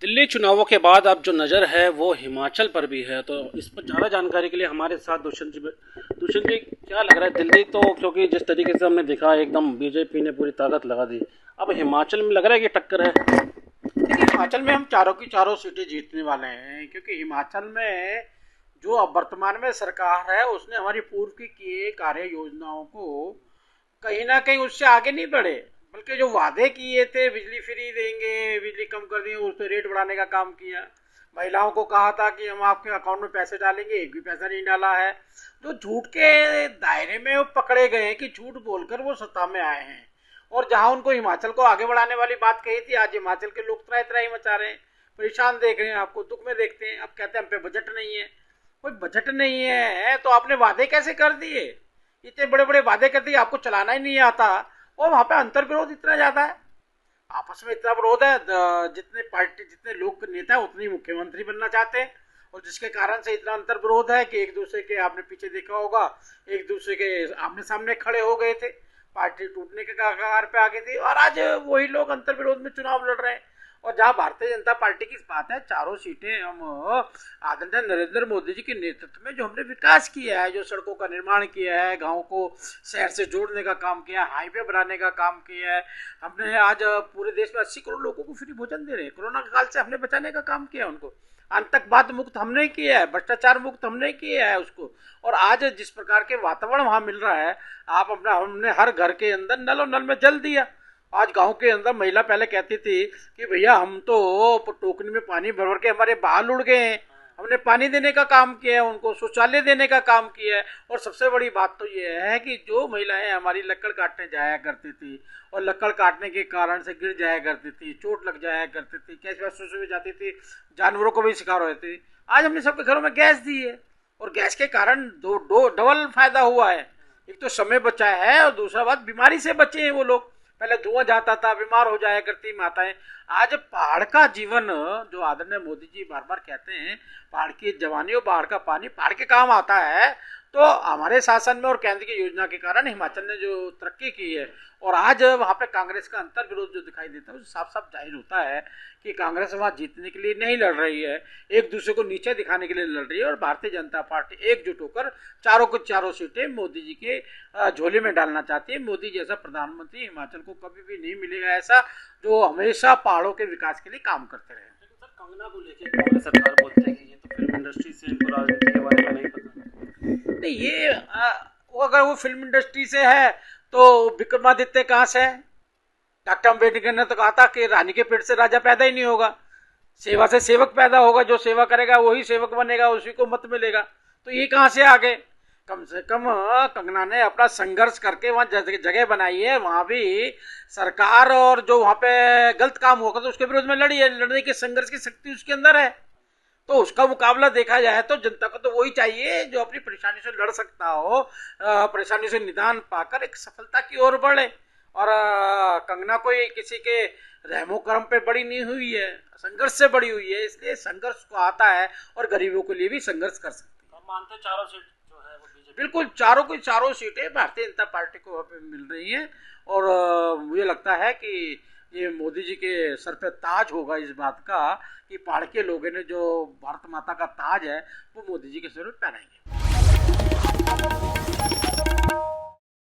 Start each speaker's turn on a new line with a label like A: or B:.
A: दिल्ली चुनावों के बाद अब जो नज़र है वो हिमाचल पर भी है। तो इस पर ज़्यादा जानकारी के लिए हमारे साथ दुष्यंत जी क्या लग रहा है? दिल्ली तो क्योंकि जिस तरीके से हमने देखा एकदम बीजेपी ने पूरी ताकत लगा दी, अब हिमाचल में लग रहा है कि टक्कर है।
B: देखिए, हिमाचल में हम चारों की चारों सीटें जीतने वाले हैं, क्योंकि हिमाचल में जो अब वर्तमान में सरकार है उसने हमारी पूर्व की किए कार्य योजनाओं को कहीं ना कहीं उससे आगे नहीं बढ़े, बल्कि जो वादे किए थे बिजली फ्री देंगे, बिजली कम कर देंगे, उस पर रेट बढ़ाने का काम किया। महिलाओं को कहा था कि हम आपके अकाउंट में पैसे डालेंगे, एक भी पैसा नहीं डाला है। जो झूठ के दायरे में वो पकड़े गए हैं कि झूठ बोलकर वो सत्ता में आए हैं, और जहां उनको हिमाचल को आगे बढ़ाने वाली बात कही थी, आज हिमाचल के लोग त्राही त्राही मचा रहे हैं, परेशान देख रहे हैं, आपको दुख में देखते हैं। अब कहते हैं हम पे बजट नहीं है। कोई बजट नहीं है तो आपने वादे कैसे कर दिए? इतने बड़े बड़े वादे कर दिए, आपको चलाना ही नहीं आता। और वहां पे अंतर विरोध इतना ज्यादा है, आपस में इतना विरोध है। जितने पार्टी जितने लोग नेता है उतने ही मुख्यमंत्री बनना चाहते हैं, और जिसके कारण से इतना अंतर विरोध है कि एक दूसरे के, आपने पीछे देखा होगा, एक दूसरे के आमने सामने खड़े हो गए थे, पार्टी टूटने के कगार पे आ गई थी, और आज वही लोग अंतर विरोध में चुनाव लड़ रहे हैं। और जहां भारतीय जनता पार्टी की बात है, चारों सीटें हम आदरणीय नरेंद्र मोदी जी के नेतृत्व में जो हमने विकास किया है, जो सड़कों का निर्माण किया है, गाँव को शहर से जोड़ने का काम किया है, हाईवे बनाने का काम किया है, हमने आज पूरे देश में 80 करोड़ लोगों को फ्री भोजन दे रहे हैं। कोरोना काल से हमने बचाने का काम किया उनको, आतंकवाद मुक्त हमने किया है, भ्रष्टाचार मुक्त हमने किया है उसको। और आज जिस प्रकार के वातावरण वहां मिल रहा है, आप अपना, हमने हर घर के अंदर नल और नल में जल दिया। आज गांव के अंदर महिला पहले कहती थी कि भैया हम तो टोकरी में पानी भर भर के हमारे बाल उड़ गए हैं। हमने पानी देने का काम किया है, उनको शौचालय देने का काम किया है। और सबसे बड़ी बात तो ये है कि जो महिलाएं हमारी लकड़ काटने जाया करती थी, और लकड़ काटने के कारण से गिर जाया करती थी, चोट लग जाया करती थी, कैसे वैसे जाती थी, जानवरों को भी शिकार हो जाती थी, आज हमने सबके घरों में गैस दी है। और गैस के कारण दो डबल फायदा हुआ है। एक तो समय बचा है, और दूसरा बात बीमारी से बचे हैं वो लोग। पहले धुआं जाता था, बीमार हो जाया करती माताएं। आज पहाड़ का जीवन, जो आदरणीय मोदी जी बार बार कहते हैं, पहाड़ की जवानी और पहाड़ का पानी पहाड़ के काम आता है। तो हमारे शासन में और केंद्र की योजना के कारण हिमाचल ने जो तरक्की की है, और आज वहाँ पे कांग्रेस का अंतर विरोध जो दिखाई देता है, साफ साफ जाहिर होता है कि कांग्रेस वहाँ जीतने के लिए नहीं लड़ रही है, एक दूसरे को नीचे दिखाने के लिए लड़ रही है। और भारतीय जनता पार्टी एकजुट होकर चारों को चारों सीटें मोदी जी के झोले में डालना चाहती है। मोदी जैसा प्रधानमंत्री हिमाचल को कभी भी नहीं मिलेगा ऐसा, जो हमेशा पहाड़ों के विकास के लिए काम करते रहे।
A: सर, कंगना को लेके कांग्रेस सरकार बोलते हैं कि ये तो फिल्म इंडस्ट्री से इनको राजनीति के बारे में नहीं पता।
B: नहीं, ये वो अगर वो फिल्म इंडस्ट्री से है तो विक्रमादित्य कहाँ से है? डॉक्टर अम्बेडकर ने तो कहा था कि रानी के पेट से राजा पैदा ही नहीं होगा, सेवा से सेवक पैदा होगा, जो सेवा करेगा वही सेवक बनेगा, उसी को मत मिलेगा। तो ये कहाँ से आ गए? कम से कम कंगना ने अपना संघर्ष करके वहाँ जगह बनाई है, वहाँ भी सरकार और जो वहाँ पे गलत काम होगा तो उसके विरोध में लड़ी है, लड़ने की संघर्ष की शक्ति उसके अंदर है। तो उसका मुकाबला देखा जाए तो जनता को तो वही चाहिए जो अपनी परेशानी से लड़ सकता हो, परेशानी से निदान पाकर एक सफलता की ओर बढ़े। और कंगना कोई किसी के रहमो करम पे बड़ी नहीं हुई है, संघर्ष से बड़ी हुई है, इसलिए संघर्ष को आता है और गरीबों के लिए भी संघर्ष कर सकती है।
A: हम मानते हैं चारों सीट जो है वो बीजेपी।
B: बिल्कुल, चारों की चारों सीटें भारतीय जनता पार्टी को वहाँ पे मिल रही हैं। और मुझे लगता है कि ये मोदी जी के सर पे ताज होगा इस बात का कि पहाड़ के लोगों ने जो भारत माता का ताज है वो मोदी जी के सिर पे पहनाएंगे।